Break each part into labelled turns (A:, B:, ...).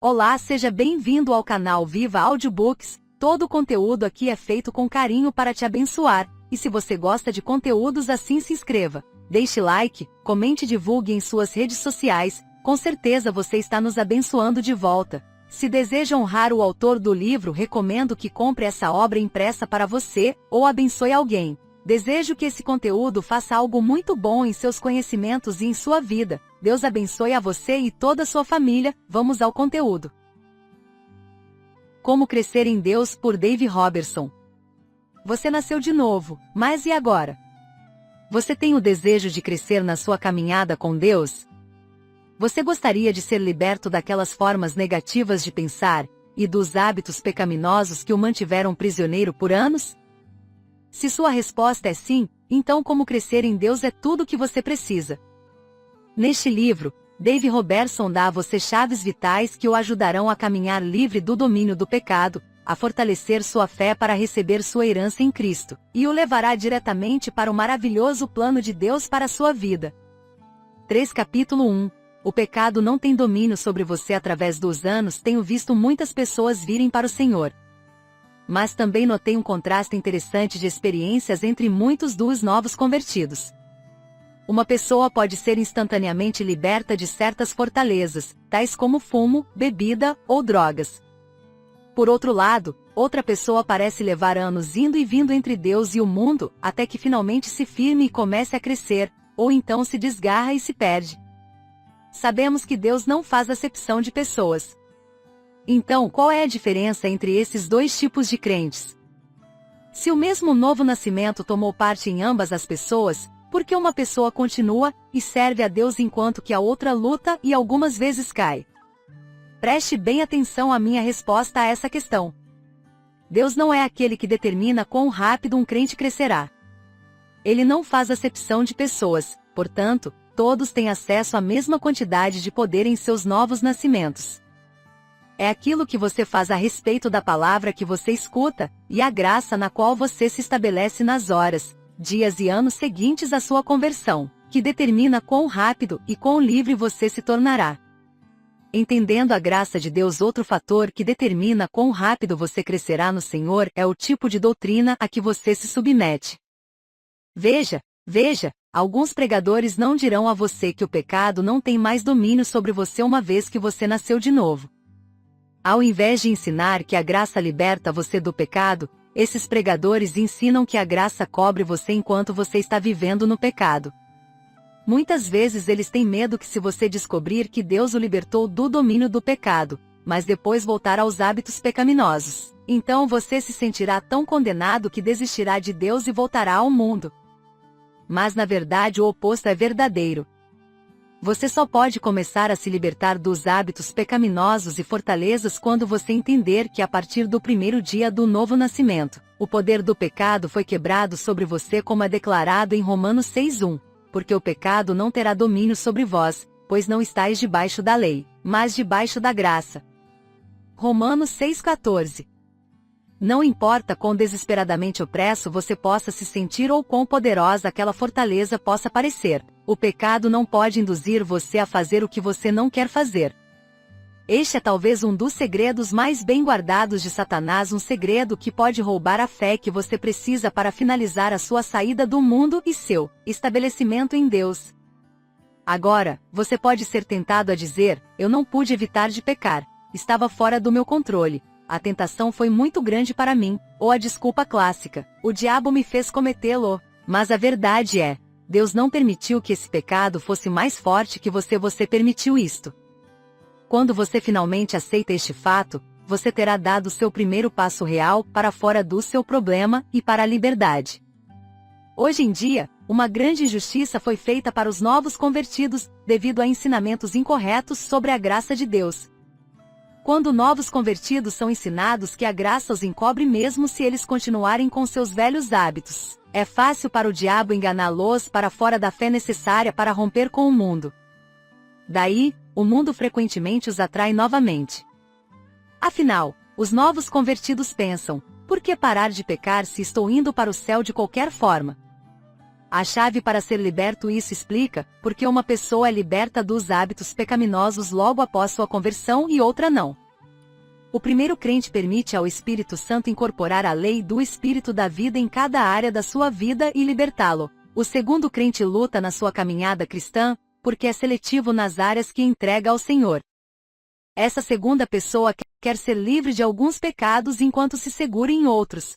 A: Olá, seja bem-vindo ao canal Viva Audiobooks. Todo o conteúdo aqui é feito com carinho para te abençoar, e se você gosta de conteúdos assim, se inscreva, deixe like, comente e divulgue em suas redes sociais, com certeza você está nos abençoando de volta. Se deseja honrar o autor do livro, recomendo que compre essa obra impressa para você, ou abençoe alguém. Desejo que esse conteúdo faça algo muito bom em seus conhecimentos e em sua vida. Deus abençoe a você e toda a sua família. Vamos ao conteúdo. Como Crescer em Deus, por Dave Robertson. Você nasceu de novo, mas e agora? Você tem o desejo de crescer na sua caminhada com Deus? Você gostaria de ser liberto daquelas formas negativas de pensar e dos hábitos pecaminosos que o mantiveram prisioneiro por anos? Se sua resposta é sim, então Como Crescer em Deus é tudo o que você precisa. Neste livro, Dave Robertson dá a você chaves vitais que o ajudarão a caminhar livre do domínio do pecado, a fortalecer sua fé para receber sua herança em Cristo, e o levará diretamente para o maravilhoso plano de Deus para a sua vida. 3 Capítulo 1. O pecado não tem domínio sobre você. Através dos anos tenho visto muitas pessoas virem para o Senhor. Mas também notei um contraste interessante de experiências entre muitos dos novos convertidos. Uma pessoa pode ser instantaneamente liberta de certas fortalezas, tais como fumo, bebida ou drogas. Por outro lado, outra pessoa parece levar anos indo e vindo entre Deus e o mundo, até que finalmente se firme e comece a crescer, ou então se desgarra e se perde. Sabemos que Deus não faz acepção de pessoas. Então, qual é a diferença entre esses dois tipos de crentes? Se o mesmo novo nascimento tomou parte em ambas as pessoas, por que uma pessoa continua e serve a Deus enquanto que a outra luta e algumas vezes cai? Preste bem atenção à minha resposta a essa questão. Deus não é aquele que determina quão rápido um crente crescerá. Ele não faz acepção de pessoas, portanto, todos têm acesso à mesma quantidade de poder em seus novos nascimentos. É aquilo que você faz a respeito da palavra que você escuta, e a graça na qual você se estabelece nas horas, dias e anos seguintes à sua conversão, que determina quão rápido e quão livre você se tornará. Entendendo a graça de Deus, outro fator que determina quão rápido você crescerá no Senhor é o tipo de doutrina a que você se submete. Veja, alguns pregadores não dirão a você que o pecado não tem mais domínio sobre você uma vez que você nasceu de novo. Ao invés de ensinar que a graça liberta você do pecado, esses pregadores ensinam que a graça cobre você enquanto você está vivendo no pecado. Muitas vezes eles têm medo que, se você descobrir que Deus o libertou do domínio do pecado, mas depois voltar aos hábitos pecaminosos, então você se sentirá tão condenado que desistirá de Deus e voltará ao mundo. Mas na verdade o oposto é verdadeiro. Você só pode começar a se libertar dos hábitos pecaminosos e fortalezas quando você entender que, a partir do primeiro dia do novo nascimento, o poder do pecado foi quebrado sobre você, como é declarado em Romanos 6:1, porque o pecado não terá domínio sobre vós, pois não estáis debaixo da lei, mas debaixo da graça. Romanos 6:14. Não importa quão desesperadamente opresso você possa se sentir ou quão poderosa aquela fortaleza possa parecer, o pecado não pode induzir você a fazer o que você não quer fazer. Este é talvez um dos segredos mais bem guardados de Satanás, um segredo que pode roubar a fé que você precisa para finalizar a sua saída do mundo e seu estabelecimento em Deus. Agora, você pode ser tentado a dizer: eu não pude evitar de pecar, estava fora do meu controle. A tentação foi muito grande para mim, ou a desculpa clássica: o diabo me fez cometê-lo. Mas a verdade é, Deus não permitiu que esse pecado fosse mais forte que você permitiu isto. Quando você finalmente aceita este fato, você terá dado seu primeiro passo real para fora do seu problema e para a liberdade. Hoje em dia, uma grande injustiça foi feita para os novos convertidos, devido a ensinamentos incorretos sobre a graça de Deus. Quando novos convertidos são ensinados que a graça os encobre mesmo se eles continuarem com seus velhos hábitos, é fácil para o diabo enganá-los para fora da fé necessária para romper com o mundo. Daí, o mundo frequentemente os atrai novamente. Afinal, os novos convertidos pensam: por que parar de pecar se estou indo para o céu de qualquer forma? A chave para ser liberto isso explica porque uma pessoa é liberta dos hábitos pecaminosos logo após sua conversão e outra não. O primeiro crente permite ao Espírito Santo incorporar a lei do Espírito da vida em cada área da sua vida e libertá-lo. O segundo crente luta na sua caminhada cristã, porque é seletivo nas áreas que entrega ao Senhor. Essa segunda pessoa quer ser livre de alguns pecados enquanto se segura em outros.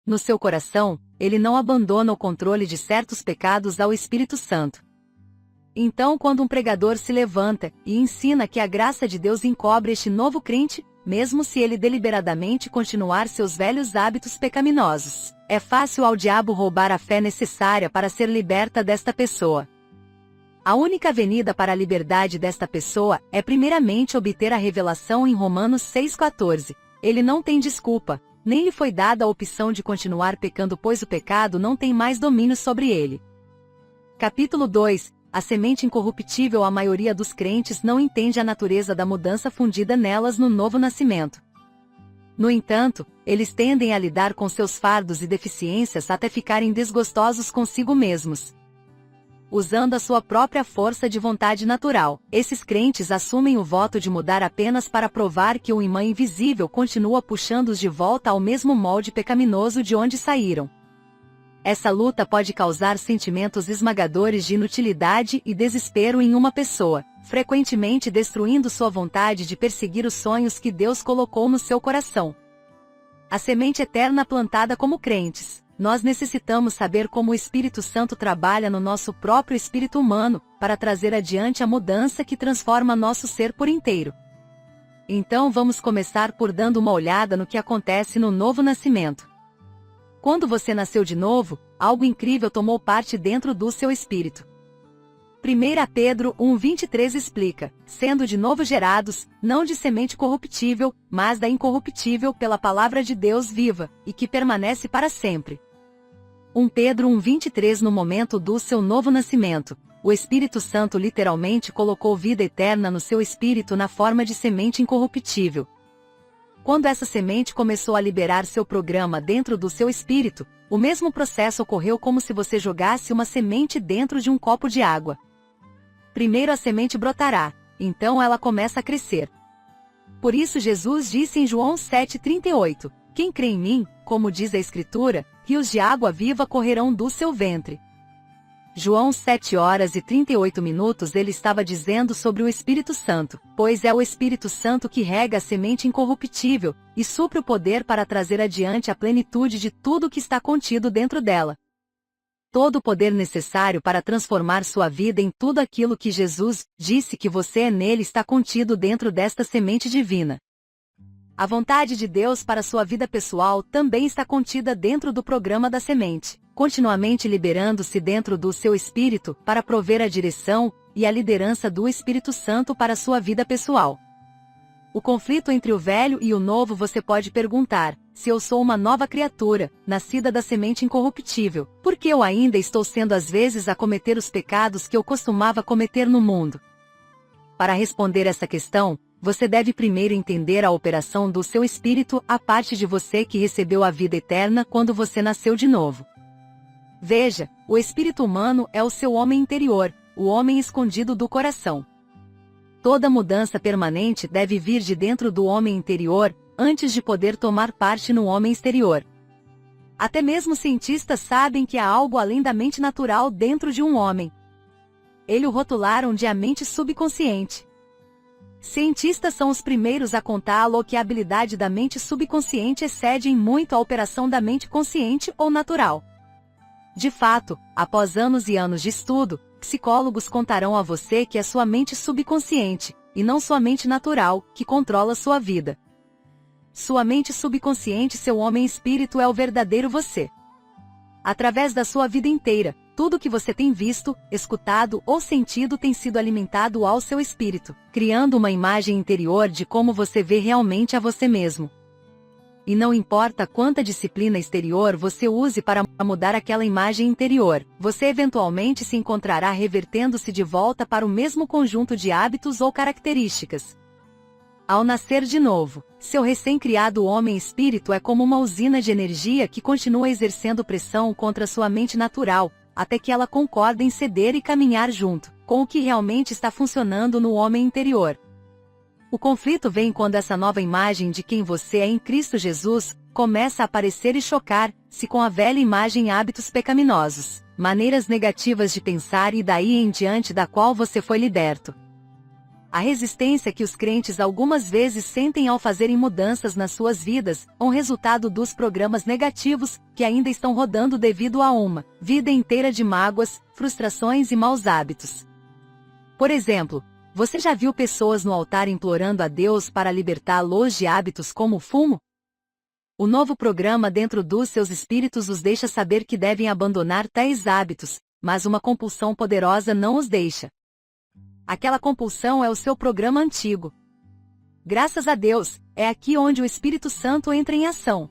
A: No seu coração, ele não abandona o controle de certos pecados ao Espírito Santo. Então, quando um pregador se levanta e ensina que a graça de Deus encobre este novo crente, mesmo se ele deliberadamente continuar seus velhos hábitos pecaminosos, é fácil ao diabo roubar a fé necessária para ser liberta desta pessoa. A única avenida para a liberdade desta pessoa é primeiramente obter a revelação em Romanos 6,14. Ele não tem desculpa, nem lhe foi dada a opção de continuar pecando, pois o pecado não tem mais domínio sobre ele. Capítulo 2. A semente incorruptível. A maioria dos crentes não entende a natureza da mudança fundida nelas no novo nascimento. No entanto, eles tendem a lidar com seus fardos e deficiências até ficarem desgostosos consigo mesmos. Usando a sua própria força de vontade natural, esses crentes assumem o voto de mudar apenas para provar que o imã invisível continua puxando-os de volta ao mesmo molde pecaminoso de onde saíram. Essa luta pode causar sentimentos esmagadores de inutilidade e desespero em uma pessoa, frequentemente destruindo sua vontade de perseguir os sonhos que Deus colocou no seu coração. A semente eterna plantada como crentes. Nós necessitamos saber como o Espírito Santo trabalha no nosso próprio espírito humano, para trazer adiante a mudança que transforma nosso ser por inteiro. Então vamos começar por dando uma olhada no que acontece no novo nascimento. Quando você nasceu de novo, algo incrível tomou parte dentro do seu espírito. 1 Pedro 1,23 explica: sendo de novo gerados, não de semente corruptível, mas da incorruptível pela palavra de Deus viva, e que permanece para sempre. 1 Pedro 1,23. No momento do seu novo nascimento, o Espírito Santo literalmente colocou vida eterna no seu espírito na forma de semente incorruptível. Quando essa semente começou a liberar seu programa dentro do seu espírito, o mesmo processo ocorreu como se você jogasse uma semente dentro de um copo de água. Primeiro a semente brotará, então ela começa a crescer. Por isso Jesus disse em João 7,38, quem crê em mim, como diz a Escritura, rios de água viva correrão do seu ventre. João 7h38 ele estava dizendo sobre o Espírito Santo, pois é o Espírito Santo que rega a semente incorruptível, e supre o poder para trazer adiante a plenitude de tudo que está contido dentro dela. Todo o poder necessário para transformar sua vida em tudo aquilo que Jesus disse que você é nele está contido dentro desta semente divina. A vontade de Deus para sua vida pessoal também está contida dentro do programa da semente, continuamente liberando-se dentro do seu espírito para prover a direção e a liderança do Espírito Santo para sua vida pessoal. O conflito entre o velho e o novo. Você pode perguntar: se eu sou uma nova criatura, nascida da semente incorruptível, por que eu ainda estou sendo às vezes a cometer os pecados que eu costumava cometer no mundo? Para responder essa questão, você deve primeiro entender a operação do seu espírito, a parte de você que recebeu a vida eterna quando você nasceu de novo. Veja, o espírito humano é o seu homem interior, o homem escondido do coração. Toda mudança permanente deve vir de dentro do homem interior, antes de poder tomar parte no homem exterior. Até mesmo cientistas sabem que há algo além da mente natural dentro de um homem. Eles o rotularam de a mente subconsciente. Cientistas são os primeiros a contá-lo que a habilidade da mente subconsciente excede em muito a operação da mente consciente ou natural. De fato, após anos e anos de estudo, psicólogos contarão a você que é sua mente subconsciente, e não sua mente natural, que controla sua vida. Sua mente subconsciente, seu homem espírito, é o verdadeiro você. Através da sua vida inteira, tudo que você tem visto, escutado ou sentido tem sido alimentado ao seu espírito, criando uma imagem interior de como você vê realmente a você mesmo. E não importa quanta disciplina exterior você use para mudar aquela imagem interior, você eventualmente se encontrará revertendo-se de volta para o mesmo conjunto de hábitos ou características. Ao nascer de novo, seu recém-criado homem-espírito é como uma usina de energia que continua exercendo pressão contra sua mente natural, até que ela concorda em ceder e caminhar junto com o que realmente está funcionando no homem interior. O conflito vem quando essa nova imagem de quem você é em Cristo Jesus começa a aparecer e chocar-se com a velha imagem e hábitos pecaminosos, maneiras negativas de pensar e daí em diante da qual você foi liberto. A resistência que os crentes algumas vezes sentem ao fazerem mudanças nas suas vidas, é um resultado dos programas negativos que ainda estão rodando devido a uma vida inteira de mágoas, frustrações e maus hábitos. Por exemplo, você já viu pessoas no altar implorando a Deus para libertá-los de hábitos como o fumo? O novo programa dentro dos seus espíritos os deixa saber que devem abandonar tais hábitos, mas uma compulsão poderosa não os deixa. Aquela compulsão é o seu programa antigo. Graças a Deus, é aqui onde o Espírito Santo entra em ação.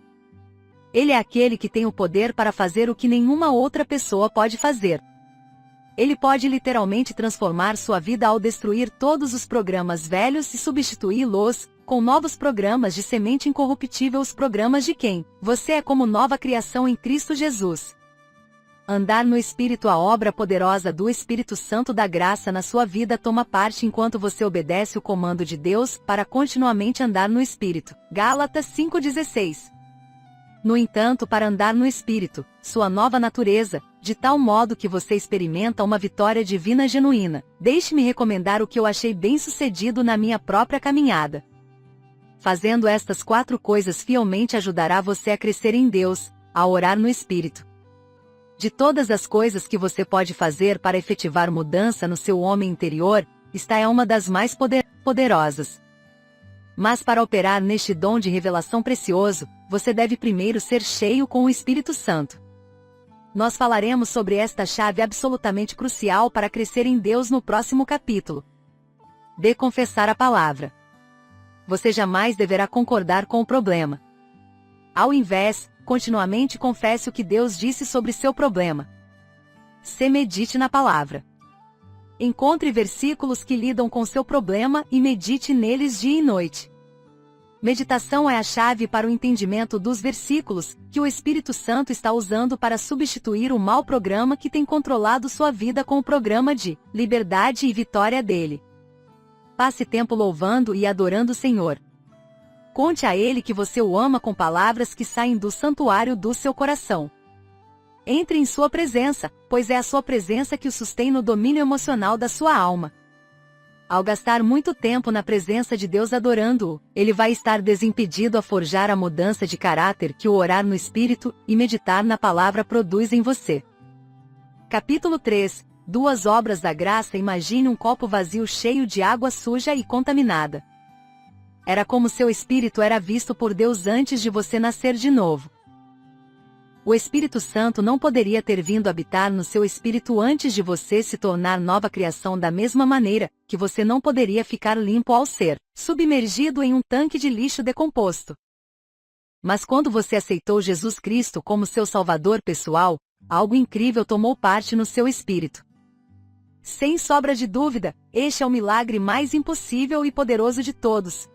A: Ele é aquele que tem o poder para fazer o que nenhuma outra pessoa pode fazer. Ele pode literalmente transformar sua vida ao destruir todos os programas velhos e substituí-los com novos programas de semente incorruptível, os programas de quem você é como nova criação em Cristo Jesus. Andar no Espírito. A obra poderosa do Espírito Santo da graça na sua vida toma parte enquanto você obedece o comando de Deus para continuamente andar no Espírito. Gálatas 5,16. No entanto, para andar no Espírito, sua nova natureza, de tal modo que você experimenta uma vitória divina genuína, deixe-me recomendar o que eu achei bem-sucedido na minha própria caminhada. Fazendo estas 4 coisas fielmente ajudará você a crescer em Deus, a orar no Espírito. De todas as coisas que você pode fazer para efetivar mudança no seu homem interior, esta é uma das mais poderosas. Mas para operar neste dom de revelação precioso, você deve primeiro ser cheio com o Espírito Santo. Nós falaremos sobre esta chave absolutamente crucial para crescer em Deus no próximo capítulo. De confessar a palavra. Você jamais deverá concordar com o problema. Ao invés, continuamente confesse o que Deus disse sobre seu problema. Se medite na palavra. Encontre versículos que lidam com seu problema e medite neles dia e noite. Meditação é a chave para o entendimento dos versículos que o Espírito Santo está usando para substituir o mau programa que tem controlado sua vida com o programa de liberdade e vitória dele. Passe tempo louvando e adorando o Senhor. Conte a Ele que você o ama com palavras que saem do santuário do seu coração. Entre em sua presença, pois é a sua presença que o sustém no domínio emocional da sua alma. Ao gastar muito tempo na presença de Deus adorando-o, ele vai estar desimpedido a forjar a mudança de caráter que o orar no Espírito e meditar na palavra produz em você. Capítulo 3. 2 obras da graça. Imagine um copo vazio cheio de água suja e contaminada. Era como seu espírito era visto por Deus antes de você nascer de novo. O Espírito Santo não poderia ter vindo habitar no seu espírito antes de você se tornar nova criação, da mesma maneira que você não poderia ficar limpo ao ser submergido em um tanque de lixo decomposto. Mas quando você aceitou Jesus Cristo como seu Salvador pessoal, algo incrível tomou parte no seu espírito. Sem sombra de dúvida, este é o milagre mais impossível e poderoso de todos.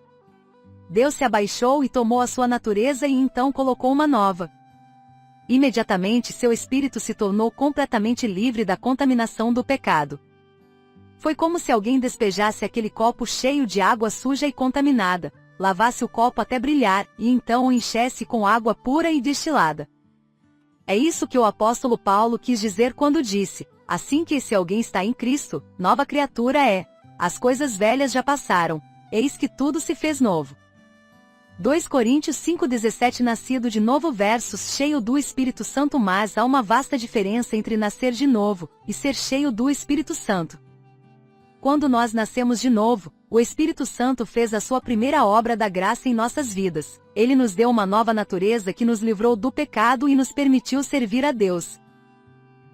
A: Deus se abaixou e tomou a sua natureza e então colocou uma nova. Imediatamente seu espírito se tornou completamente livre da contaminação do pecado. Foi como se alguém despejasse aquele copo cheio de água suja e contaminada, lavasse o copo até brilhar e então o enchesse com água pura e destilada. É isso que o apóstolo Paulo quis dizer quando disse: assim que esse alguém está em Cristo, nova criatura é. As coisas velhas já passaram, eis que tudo se fez novo. 2 Coríntios 5,17. Nascido de novo versus cheio do Espírito Santo. Mas há uma vasta diferença entre nascer de novo e ser cheio do Espírito Santo. Quando nós nascemos de novo, o Espírito Santo fez a sua primeira obra da graça em nossas vidas. Ele nos deu uma nova natureza que nos livrou do pecado e nos permitiu servir a Deus.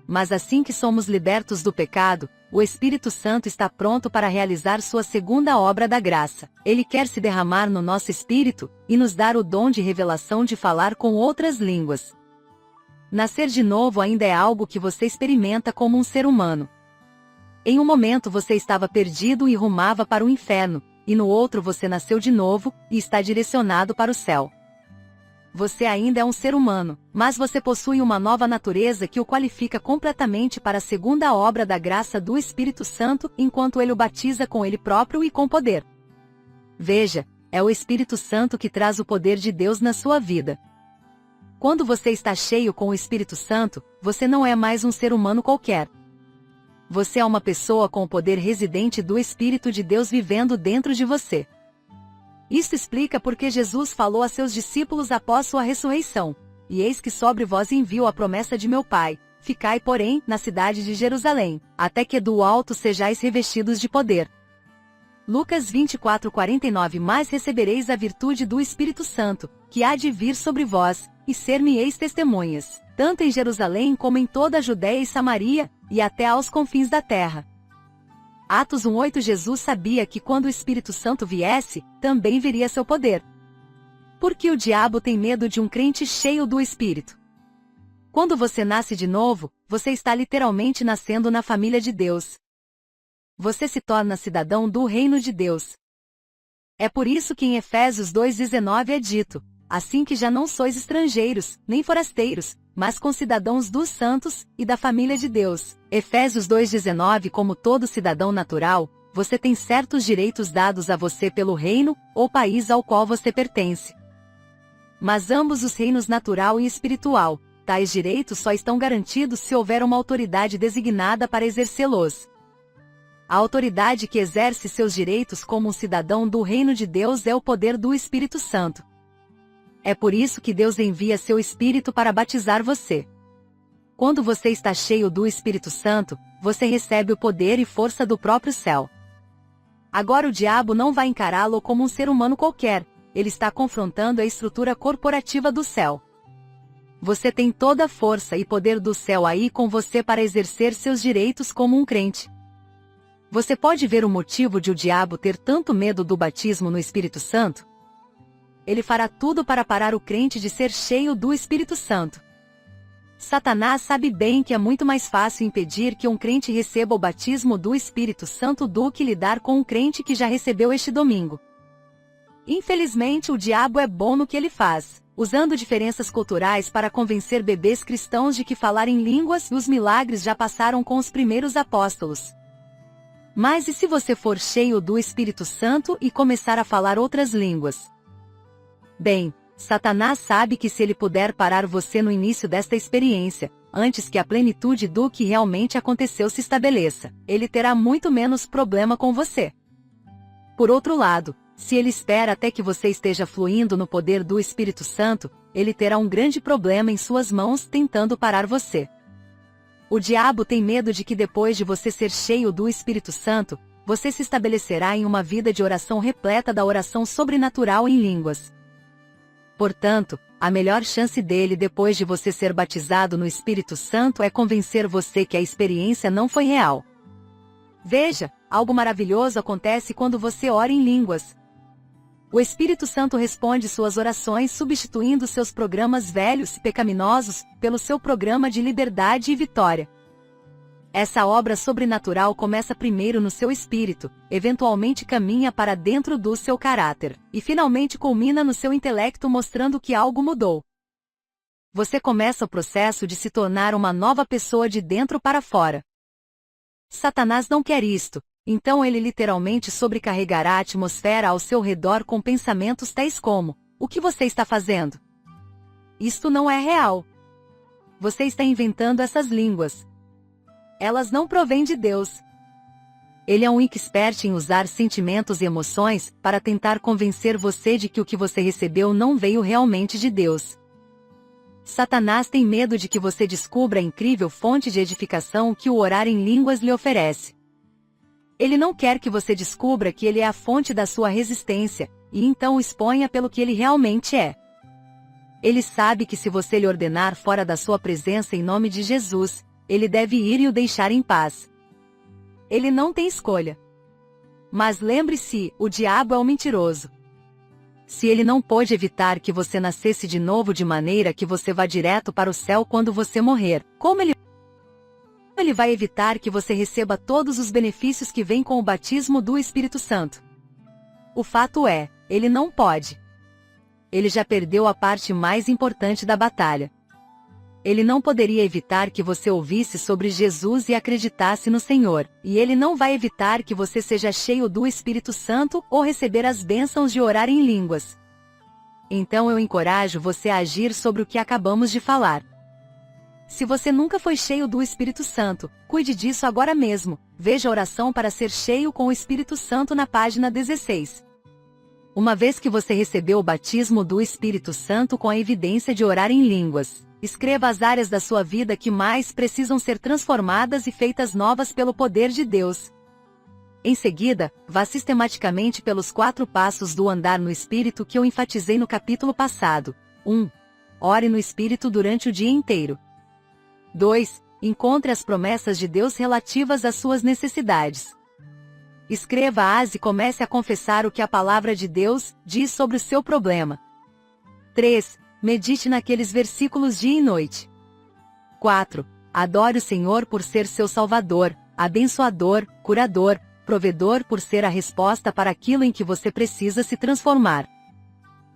A: Mas assim que somos libertos do pecado, o Espírito Santo está pronto para realizar sua segunda obra da graça. Ele quer se derramar no nosso espírito e nos dar o dom de revelação de falar com outras línguas. Nascer de novo ainda é algo que você experimenta como um ser humano. Em um momento você estava perdido e rumava para o inferno, e no outro você nasceu de novo e está direcionado para o céu. você ainda é um ser humano, mas você possui uma nova natureza que o qualifica completamente para a segunda obra da graça do Espírito Santo, enquanto ele o batiza com ele próprio e com poder. Veja, é o Espírito Santo que traz o poder de Deus na sua vida. Quando você está cheio com o Espírito Santo, você não é mais um ser humano qualquer. Você é uma pessoa com o poder residente do Espírito de Deus vivendo dentro de você. Isso explica porque Jesus falou a seus discípulos após sua ressurreição: "E eis que sobre vós envio a promessa de meu Pai, ficai, porém, na cidade de Jerusalém, até que do alto sejais revestidos de poder." Lucas 24:49 "Mas recebereis a virtude do Espírito Santo, que há de vir sobre vós, e ser-me-eis testemunhas, tanto em Jerusalém como em toda a Judéia e Samaria, e até aos confins da terra." Atos 1:8 Jesus sabia que quando o Espírito Santo viesse, também viria seu poder. Porque o diabo tem medo de um crente cheio do Espírito. Quando você nasce de novo, você está literalmente nascendo na família de Deus. Você se torna cidadão do reino de Deus. É por isso que em Efésios 2:19 é dito: "Assim que já não sois estrangeiros, nem forasteiros, mas concidadãos dos santos, e da família de Deus." Efésios 2:19 Como todo cidadão natural, você tem certos direitos dados a você pelo reino, ou país ao qual você pertence. Mas ambos os reinos natural e espiritual, tais direitos só estão garantidos se houver uma autoridade designada para exercê-los. A autoridade que exerce seus direitos como um cidadão do reino de Deus é o poder do Espírito Santo. É por isso que Deus envia seu Espírito para batizar você. Quando você está cheio do Espírito Santo, você recebe o poder e força do próprio céu. Agora o diabo não vai encará-lo como um ser humano qualquer, ele está confrontando a estrutura corporativa do céu. Você tem toda a força e poder do céu aí com você para exercer seus direitos como um crente. Você pode ver o motivo de o diabo ter tanto medo do batismo no Espírito Santo? Ele fará tudo para parar o crente de ser cheio do Espírito Santo. Satanás sabe bem que é muito mais fácil impedir que um crente receba o batismo do Espírito Santo do que lidar com um crente que já recebeu este domingo. Infelizmente, o diabo é bom no que ele faz, usando diferenças culturais para convencer bebês cristãos de que falar em línguas e os milagres já passaram com os primeiros apóstolos. Mas e se você for cheio do Espírito Santo e começar a falar outras línguas? Bem, Satanás sabe que se ele puder parar você no início desta experiência, antes que a plenitude do que realmente aconteceu se estabeleça, ele terá muito menos problema com você. Por outro lado, se ele espera até que você esteja fluindo no poder do Espírito Santo, ele terá um grande problema em suas mãos tentando parar você. O diabo tem medo de que depois de você ser cheio do Espírito Santo, você se estabelecerá em uma vida de oração repleta da oração sobrenatural em línguas. Portanto, a melhor chance dele depois de você ser batizado no Espírito Santo é convencer você que a experiência não foi real. Veja, algo maravilhoso acontece quando você ora em línguas. O Espírito Santo responde suas orações substituindo seus programas velhos e pecaminosos pelo seu programa de liberdade e vitória. Essa obra sobrenatural começa primeiro no seu espírito, eventualmente caminha para dentro do seu caráter, e finalmente culmina no seu intelecto mostrando que algo mudou. Você começa o processo de se tornar uma nova pessoa de dentro para fora. Satanás não quer isto, então ele literalmente sobrecarregará a atmosfera ao seu redor com pensamentos tais como: o que você está fazendo? Isto não é real. Você está inventando essas línguas. Elas não provêm de Deus. Ele é um expert em usar sentimentos e emoções para tentar convencer você de que o que você recebeu não veio realmente de Deus. Satanás tem medo de que você descubra a incrível fonte de edificação que o orar em línguas lhe oferece. Ele não quer que você descubra que ele é a fonte da sua resistência, e então o exponha pelo que ele realmente é. Ele sabe que se você lhe ordenar fora da sua presença em nome de Jesus, ele deve ir e o deixar em paz. Ele não tem escolha. Mas lembre-se, o diabo é um mentiroso. Se ele não pôde evitar que você nascesse de novo de maneira que você vá direto para o céu quando você morrer, como ele vai evitar que você receba todos os benefícios que vêm com o batismo do Espírito Santo? O fato é, ele não pode. ele já perdeu a parte mais importante da batalha. Ele não poderia evitar que você ouvisse sobre Jesus e acreditasse no Senhor, e ele não vai evitar que você seja cheio do Espírito Santo ou receber as bênçãos de orar em línguas. Então eu encorajo você a agir sobre o que acabamos de falar. Se você nunca foi cheio do Espírito Santo, cuide disso agora mesmo. Veja a oração para ser cheio com o Espírito Santo na página 16. Uma vez que você recebeu o batismo do Espírito Santo com a evidência de orar em línguas, escreva as áreas da sua vida que mais precisam ser transformadas e feitas novas pelo poder de Deus. Em seguida, vá sistematicamente pelos 4 passos do andar no Espírito que eu enfatizei no capítulo passado. 1. Ore no Espírito durante o dia inteiro. 2. Encontre as promessas de Deus relativas às suas necessidades. Escreva-as e comece a confessar o que a palavra de Deus diz sobre o seu problema. 3. Medite naqueles versículos dia e noite. 4. Adore o Senhor por ser seu Salvador, abençoador, curador, provedor por ser a resposta para aquilo em que você precisa se transformar.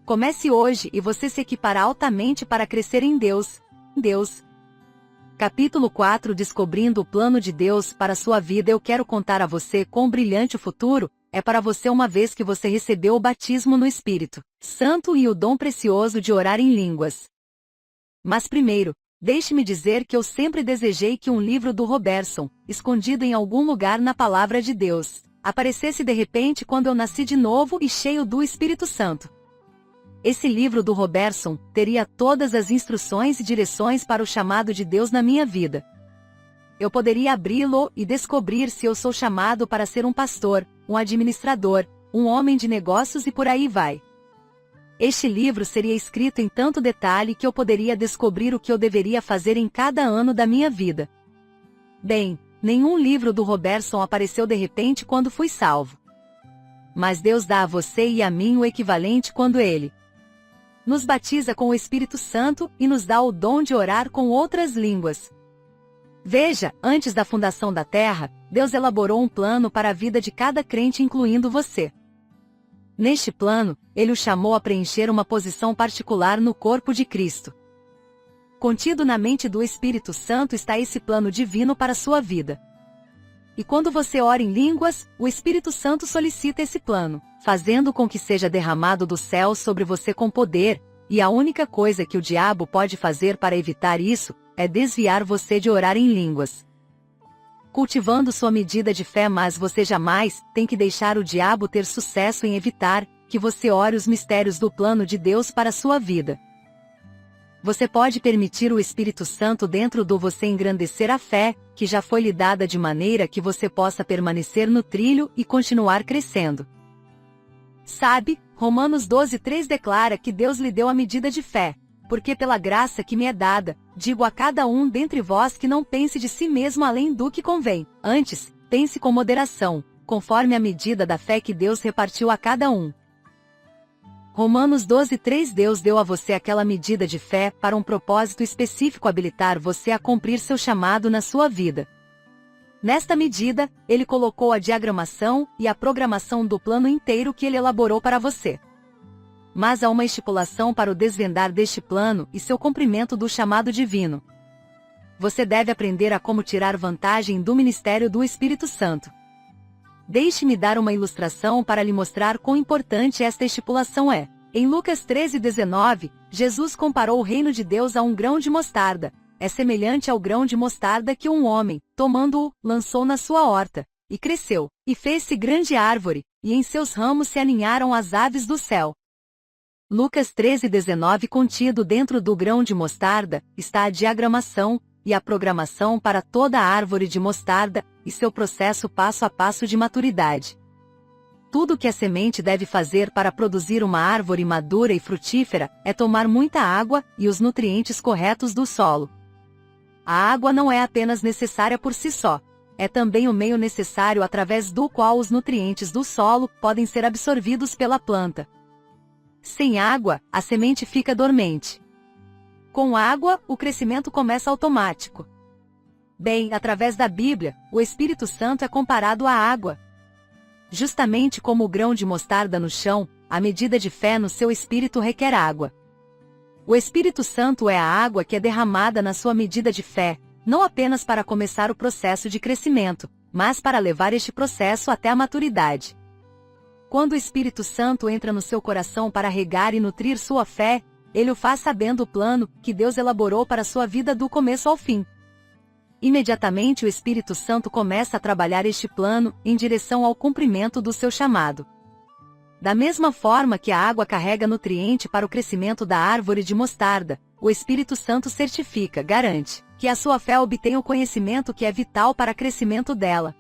A: Comece hoje e você se equipará altamente para crescer em Deus. Capítulo 4 Descobrindo o plano de Deus para sua vida. Eu quero contar a você quão brilhante o futuro é para você uma vez que você recebeu o batismo no Espírito Santo e o dom precioso de orar em línguas. Mas primeiro, deixe-me dizer que eu sempre desejei que um livro do Robertson, escondido em algum lugar na Palavra de Deus, aparecesse de repente quando eu nasci de novo e cheio do Espírito Santo. Esse livro do Robertson teria todas as instruções e direções para o chamado de Deus na minha vida. Eu poderia abri-lo e descobrir se eu sou chamado para ser um pastor, um administrador, um homem de negócios e por aí vai. Este livro seria escrito em tanto detalhe que eu poderia descobrir o que eu deveria fazer em cada ano da minha vida. Bem, nenhum livro do Robertson apareceu de repente quando fui salvo. Mas Deus dá a você e a mim o equivalente quando Ele nos batiza com o Espírito Santo e nos dá o dom de orar com outras línguas. Veja, antes da fundação da Terra, Deus elaborou um plano para a vida de cada crente, incluindo você. Neste plano, Ele o chamou a preencher uma posição particular no corpo de Cristo. Contido na mente do Espírito Santo está esse plano divino para a sua vida. E quando você ora em línguas, o Espírito Santo solicita esse plano, fazendo com que seja derramado do céu sobre você com poder, e a única coisa que o diabo pode fazer para evitar isso é desviar você de orar em línguas. Cultivando sua medida de fé, mas você jamais tem que deixar o diabo ter sucesso em evitar que você ore os mistérios do plano de Deus para a sua vida. Você pode permitir o Espírito Santo dentro do você engrandecer a fé, que já foi lhe dada de maneira que você possa permanecer no trilho e continuar crescendo. Sabe, Romanos 12:3 declara que Deus lhe deu a medida de fé, porque pela graça que me é dada, digo a cada um dentre vós que não pense de si mesmo além do que convém, antes, pense com moderação, conforme a medida da fé que Deus repartiu a cada um. Romanos 12:3 Deus deu a você aquela medida de fé para um propósito específico, habilitar você a cumprir seu chamado na sua vida. Nesta medida, Ele colocou a diagramação e a programação do plano inteiro que Ele elaborou para você. Mas há uma estipulação para o desvendar deste plano e seu cumprimento do chamado divino. Você deve aprender a como tirar vantagem do ministério do Espírito Santo. Deixe-me dar uma ilustração para lhe mostrar quão importante esta estipulação é. Em Lucas 13:19, Jesus comparou o reino de Deus a um grão de mostarda. É semelhante ao grão de mostarda que um homem, tomando-o, lançou na sua horta, e cresceu, e fez-se grande árvore, e em seus ramos se aninharam as aves do céu. Lucas 13:19 Contido dentro do grão de mostarda, está a diagramação, e a programação para toda a árvore de mostarda, e seu processo passo a passo de maturidade. Tudo o que a semente deve fazer para produzir uma árvore madura e frutífera, é tomar muita água, e os nutrientes corretos do solo. A água não é apenas necessária por si só, é também o meio necessário através do qual os nutrientes do solo podem ser absorvidos pela planta. Sem água, a semente fica dormente. Com água, o crescimento começa automático. Bem, através da Bíblia, o Espírito Santo é comparado à água. Justamente como o grão de mostarda no chão, a medida de fé no seu espírito requer água. O Espírito Santo é a água que é derramada na sua medida de fé, não apenas para começar o processo de crescimento, mas para levar este processo até a maturidade. Quando o Espírito Santo entra no seu coração para regar e nutrir sua fé, ele o faz sabendo o plano que Deus elaborou para sua vida do começo ao fim. Imediatamente o Espírito Santo começa a trabalhar este plano em direção ao cumprimento do seu chamado. Da mesma forma que a água carrega nutriente para o crescimento da árvore de mostarda, o Espírito Santo certifica, garante, que a sua fé obtém o conhecimento que é vital para o crescimento dela.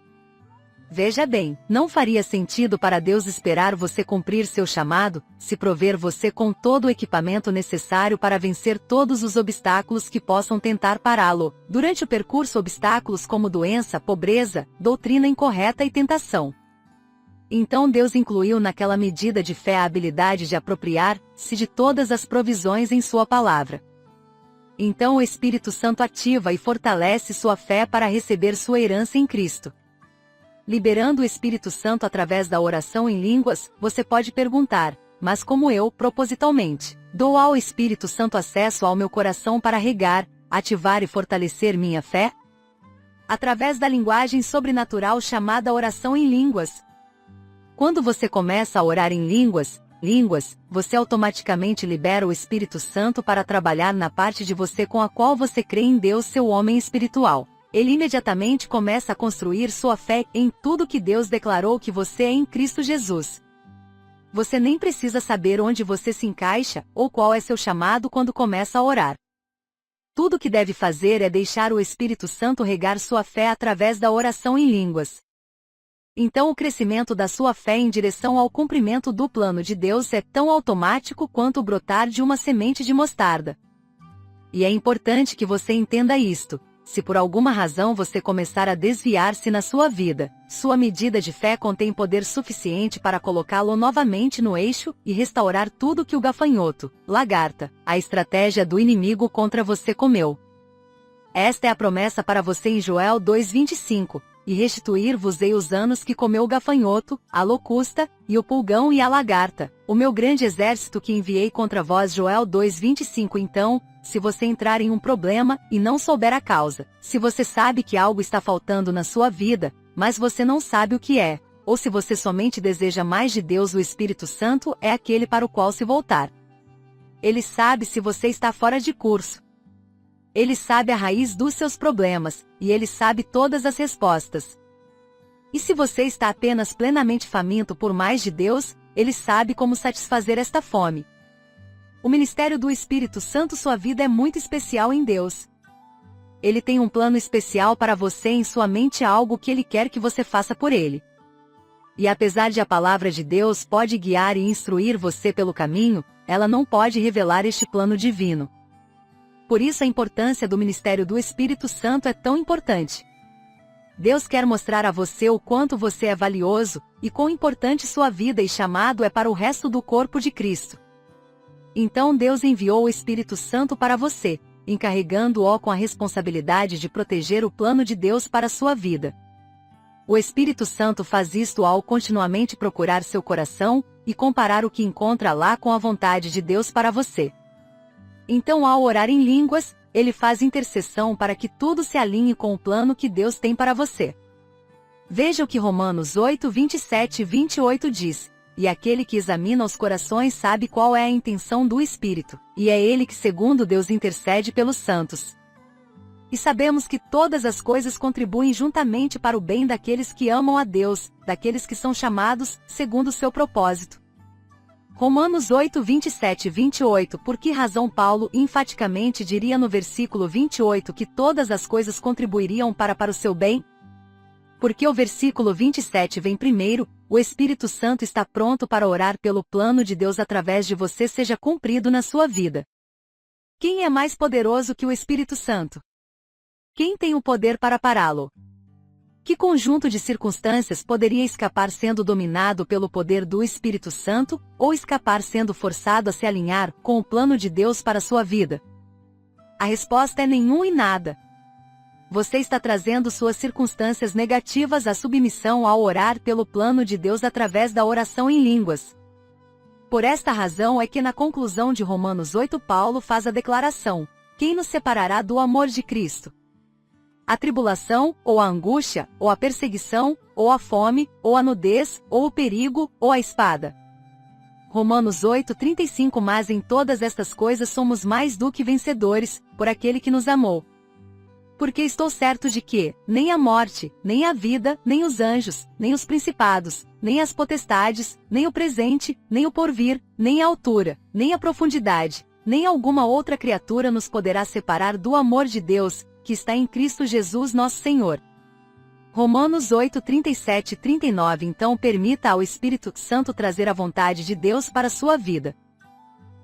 A: Veja bem, não faria sentido para Deus esperar você cumprir seu chamado, se prover você com todo o equipamento necessário para vencer todos os obstáculos que possam tentar pará-lo. Durante o percurso, obstáculos como doença, pobreza, doutrina incorreta e tentação. Então Deus incluiu naquela medida de fé a habilidade de apropriar-se de todas as provisões em sua palavra. Então o Espírito Santo ativa e fortalece sua fé para receber sua herança em Cristo. Liberando o Espírito Santo através da oração em línguas, você pode perguntar, mas como eu, propositalmente, dou ao Espírito Santo acesso ao meu coração para regar, ativar e fortalecer minha fé? Através da linguagem sobrenatural chamada oração em línguas. Quando você começa a orar em línguas, você automaticamente libera o Espírito Santo para trabalhar na parte de você com a qual você crê em Deus, seu homem espiritual. Ele imediatamente começa a construir sua fé em tudo que Deus declarou que você é em Cristo Jesus. Você nem precisa saber onde você se encaixa, ou qual é seu chamado quando começa a orar. Tudo o que deve fazer é deixar o Espírito Santo regar sua fé através da oração em línguas. Então o crescimento da sua fé em direção ao cumprimento do plano de Deus é tão automático quanto o brotar de uma semente de mostarda. E é importante que você entenda isto. Se por alguma razão você começar a desviar-se na sua vida, sua medida de fé contém poder suficiente para colocá-lo novamente no eixo e restaurar tudo que o gafanhoto, lagarta, a estratégia do inimigo contra você comeu. Esta é a promessa para você em Joel 2:25, e restituir-vos-ei os anos que comeu o gafanhoto, a locusta, e o pulgão e a lagarta, o meu grande exército que enviei contra vós. Joel 2:25. Então, se você entrar em um problema e não souber a causa, se você sabe que algo está faltando na sua vida, mas você não sabe o que é, ou se você somente deseja mais de Deus, o Espírito Santo é aquele para o qual se voltar. Ele sabe se você está fora de curso. Ele sabe a raiz dos seus problemas, e ele sabe todas as respostas. E se você está apenas plenamente faminto por mais de Deus, ele sabe como satisfazer esta fome. O ministério do Espírito Santo, sua vida é muito especial em Deus. Ele tem um plano especial para você em sua mente, algo que ele quer que você faça por ele. E apesar de a palavra de Deus pode guiar e instruir você pelo caminho, ela não pode revelar este plano divino. Por isso a importância do ministério do Espírito Santo é tão importante. Deus quer mostrar a você o quanto você é valioso, e quão importante sua vida e chamado é para o resto do corpo de Cristo. Então Deus enviou o Espírito Santo para você, encarregando-o com a responsabilidade de proteger o plano de Deus para a sua vida. O Espírito Santo faz isto ao continuamente procurar seu coração, e comparar o que encontra lá com a vontade de Deus para você. Então, ao orar em línguas, ele faz intercessão para que tudo se alinhe com o plano que Deus tem para você. Veja o que Romanos 8:27 e 28 diz. E aquele que examina os corações sabe qual é a intenção do Espírito, e é ele que segundo Deus intercede pelos santos. E sabemos que todas as coisas contribuem juntamente para o bem daqueles que amam a Deus, daqueles que são chamados segundo o seu propósito. Romanos 8:27 e 28. Por que razão Paulo enfaticamente diria no versículo 28 que todas as coisas contribuiriam para o seu bem? Porque o versículo 27 vem primeiro. O Espírito Santo está pronto para orar pelo plano de Deus através de você seja cumprido na sua vida. Quem é mais poderoso que o Espírito Santo? Quem tem o poder para pará-lo? Que conjunto de circunstâncias poderia escapar sendo dominado pelo poder do Espírito Santo, ou escapar sendo forçado a se alinhar com o plano de Deus para sua vida? A resposta é nenhum e nada. Você está trazendo suas circunstâncias negativas à submissão ao orar pelo plano de Deus através da oração em línguas. Por esta razão é que na conclusão de Romanos 8 Paulo faz a declaração: quem nos separará do amor de Cristo? A tribulação, ou a angústia, ou a perseguição, ou a fome, ou a nudez, ou o perigo, ou a espada. Romanos 8:35 Mas em todas estas coisas somos mais do que vencedores, por aquele que nos amou. Porque estou certo de que, nem a morte, nem a vida, nem os anjos, nem os principados, nem as potestades, nem o presente, nem o porvir, nem a altura, nem a profundidade, nem alguma outra criatura nos poderá separar do amor de Deus, que está em Cristo Jesus nosso Senhor. Romanos 8:37 e 39 Então permita ao Espírito Santo trazer a vontade de Deus para a sua vida.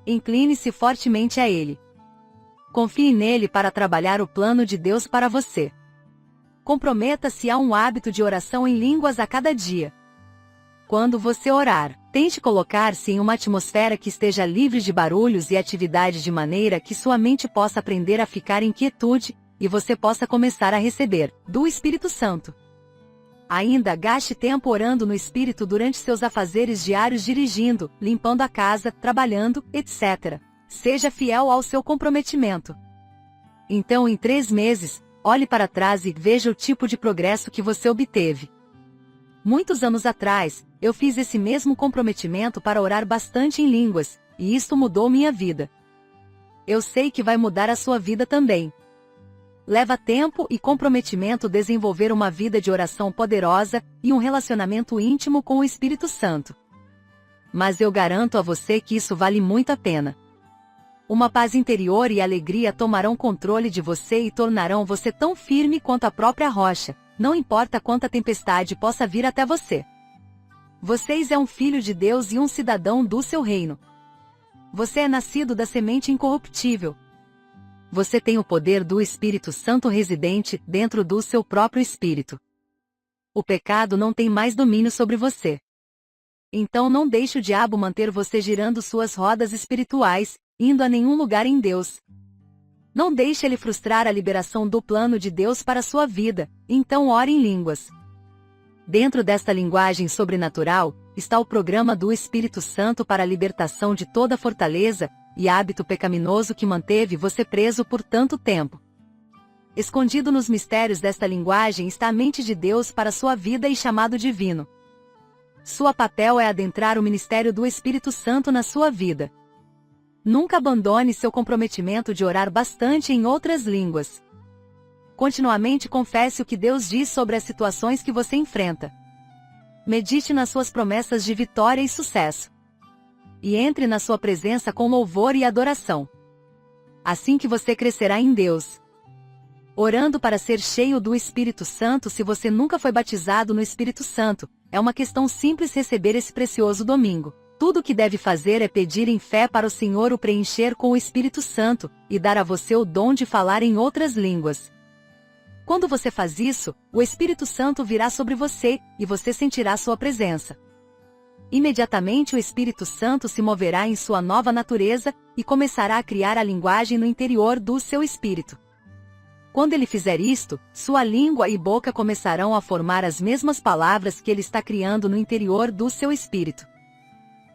A: Incline-se fortemente a Ele. Confie nele para trabalhar o plano de Deus para você. Comprometa-se a um hábito de oração em línguas a cada dia. Quando você orar, tente colocar-se em uma atmosfera que esteja livre de barulhos e atividades de maneira que sua mente possa aprender a ficar em quietude, e você possa começar a receber, do Espírito Santo. Ainda gaste tempo orando no Espírito durante seus afazeres diários dirigindo, limpando a casa, trabalhando, etc. Seja fiel ao seu comprometimento. Então em 3 meses, olhe para trás e veja o tipo de progresso que você obteve. Muitos anos atrás, eu fiz esse mesmo comprometimento para orar bastante em línguas, e isto mudou minha vida. Eu sei que vai mudar a sua vida também. Leva tempo e comprometimento desenvolver uma vida de oração poderosa e um relacionamento íntimo com o Espírito Santo. Mas eu garanto a você que isso vale muito a pena. Uma paz interior e alegria tomarão controle de você e tornarão você tão firme quanto a própria rocha, não importa quanta tempestade possa vir até você. Você é um filho de Deus e um cidadão do seu reino. Você é nascido da semente incorruptível. Você tem o poder do Espírito Santo residente dentro do seu próprio espírito. O pecado não tem mais domínio sobre você. Então não deixe o diabo manter você girando suas rodas espirituais, indo a nenhum lugar em Deus. Não deixe ele frustrar a liberação do plano de Deus para a sua vida, então ore em línguas. Dentro desta linguagem sobrenatural, está o programa do Espírito Santo para a libertação de toda fortaleza e hábito pecaminoso que manteve você preso por tanto tempo. Escondido nos mistérios desta linguagem está a mente de Deus para sua vida e chamado divino. Sua papel é adentrar o ministério do Espírito Santo na sua vida. Nunca abandone seu comprometimento de orar bastante em outras línguas. Continuamente confesse o que Deus diz sobre as situações que você enfrenta. Medite nas suas promessas de vitória e sucesso. E entre na sua presença com louvor e adoração. Assim que você crescerá em Deus. Orando para ser cheio do Espírito Santo. Se você nunca foi batizado no Espírito Santo, é uma questão simples receber esse precioso domingo. Tudo o que deve fazer é pedir em fé para o Senhor o preencher com o Espírito Santo, e dar a você o dom de falar em outras línguas. Quando você faz isso, o Espírito Santo virá sobre você, e você sentirá sua presença. Imediatamente o Espírito Santo se moverá em sua nova natureza, e começará a criar a linguagem no interior do seu espírito. Quando ele fizer isto, sua língua e boca começarão a formar as mesmas palavras que ele está criando no interior do seu espírito.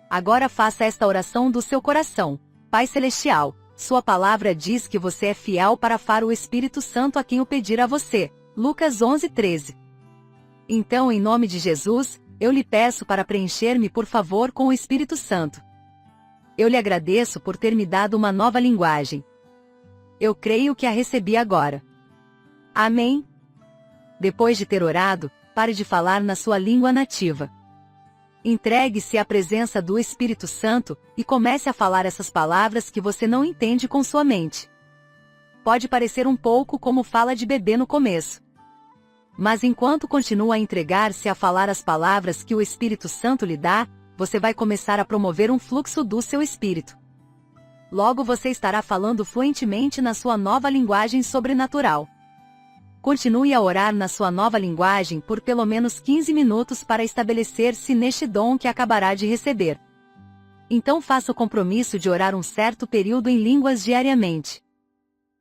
A: Agora faça esta oração do seu coração. Pai Celestial, sua palavra diz que você é fiel para far o Espírito Santo a quem o pedir a você. Lucas 11:13. Então, em nome de Jesus, eu lhe peço para preencher-me por favor com o Espírito Santo. Eu lhe agradeço por ter me dado uma nova linguagem. Eu creio que a recebi agora. Amém? Depois de ter orado, pare de falar na sua língua nativa. Entregue-se à presença do Espírito Santo, e comece a falar essas palavras que você não entende com sua mente. Pode parecer um pouco como fala de bebê no começo. Mas enquanto continua a entregar-se a falar as palavras que o Espírito Santo lhe dá, você vai começar a promover um fluxo do seu espírito. Logo você estará falando fluentemente na sua nova linguagem sobrenatural. Continue a orar na sua nova linguagem por pelo menos 15 minutos para estabelecer-se neste dom que acabará de receber. Então faça o compromisso de orar um certo período em línguas diariamente.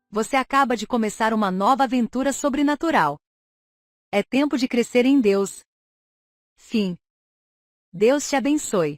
A: Você acaba de começar uma nova aventura sobrenatural. É tempo de crescer em Deus. Fim. Deus te abençoe.